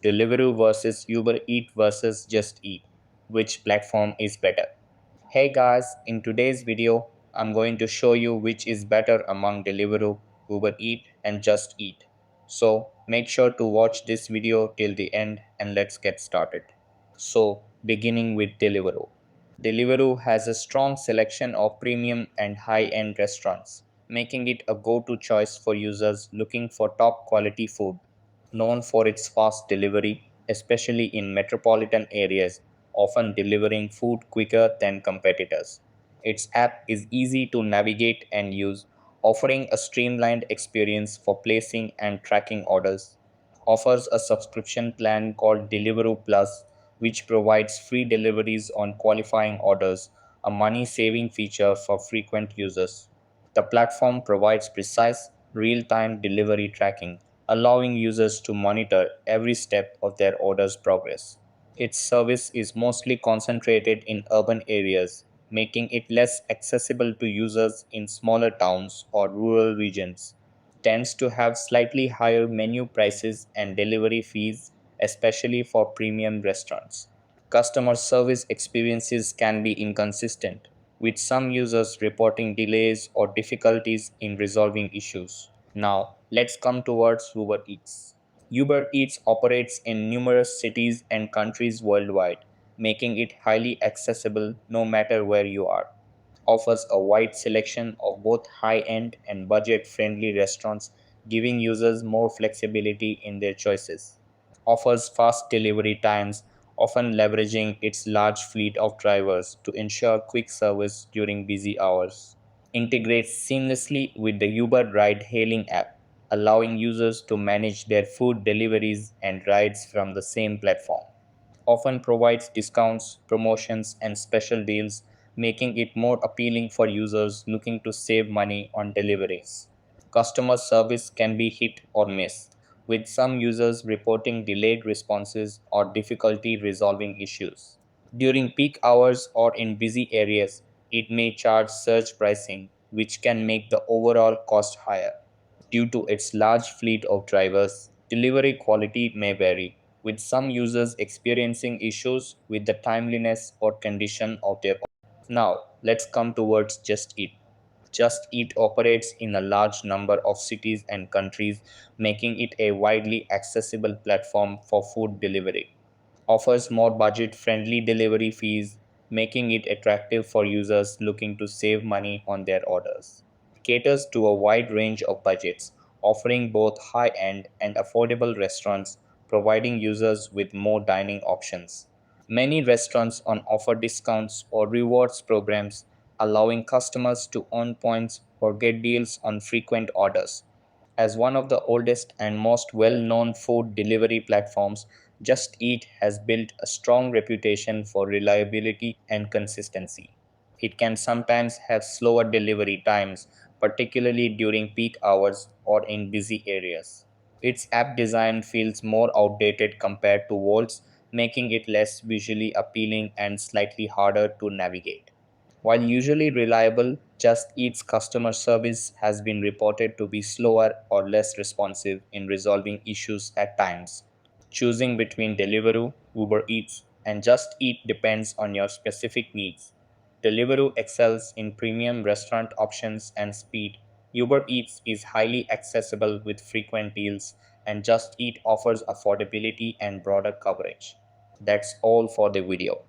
Deliveroo versus Uber Eat versus Just Eat. Which platform is better? Hey guys, in today's video, I'm going to show you which is better among Deliveroo, Uber Eat and Just Eat. So make sure to watch this video till the end and let's get started. So beginning with Deliveroo. Deliveroo has a strong selection of premium and high-end restaurants, making it a go-to choice for users looking for top quality food. Known for its fast delivery, especially in metropolitan areas, often delivering food quicker than competitors. Its app is easy to navigate and use, offering a streamlined experience for placing and tracking orders. Offers a subscription plan called Deliveroo Plus, which provides free deliveries on qualifying orders, a money saving feature for frequent users. The platform provides precise, real time delivery tracking, allowing users to monitor every step of their order's progress. Its service is mostly concentrated in urban areas, making it less accessible to users in smaller towns or rural regions. Tends to have slightly higher menu prices and delivery fees, especially for premium restaurants. Customer service experiences can be inconsistent, with some users reporting delays or difficulties in resolving issues. Now, let's come towards Uber Eats. Uber Eats operates in numerous cities and countries worldwide, making it highly accessible no matter where you are. Offers a wide selection of both high-end and budget-friendly restaurants, giving users more flexibility in their choices. Offers fast delivery times, often leveraging its large fleet of drivers to ensure quick service during busy hours. Integrates seamlessly with the Uber ride-hailing app, allowing users to manage their food deliveries and rides from the same platform. Often provides discounts, promotions, and special deals, making it more appealing for users looking to save money on deliveries. Customer service can be hit or miss, with some users reporting delayed responses or difficulty resolving issues. During peak hours or in busy areas, it may charge surge pricing, which can make the overall cost higher. Due to its large fleet of drivers, delivery quality may vary, with some users experiencing issues with the timeliness or condition of their order. Now, let's come towards Just Eat. Just Eat operates in a large number of cities and countries, making it a widely accessible platform for food delivery. Offers more budget-friendly delivery fees, making it attractive for users looking to save money on their orders. Caters to a wide range of budgets, offering both high-end and affordable restaurants, providing users with more dining options. Many restaurants on offer discounts or rewards programs, allowing customers to earn points or get deals on frequent orders. As one of the oldest and most well known food delivery platforms, Just Eat has built a strong reputation for reliability and consistency. It can sometimes have slower delivery times, particularly during peak hours or in busy areas. Its app design feels more outdated compared to Wolt's, making it less visually appealing and slightly harder to navigate. While usually reliable, Just Eat's customer service has been reported to be slower or less responsive in resolving issues at times. Choosing between Deliveroo, Uber Eats, and Just Eat depends on your specific needs. Deliveroo excels in premium restaurant options and speed. Uber Eats is highly accessible with frequent deals, and Just Eat offers affordability and broader coverage. That's all for the video.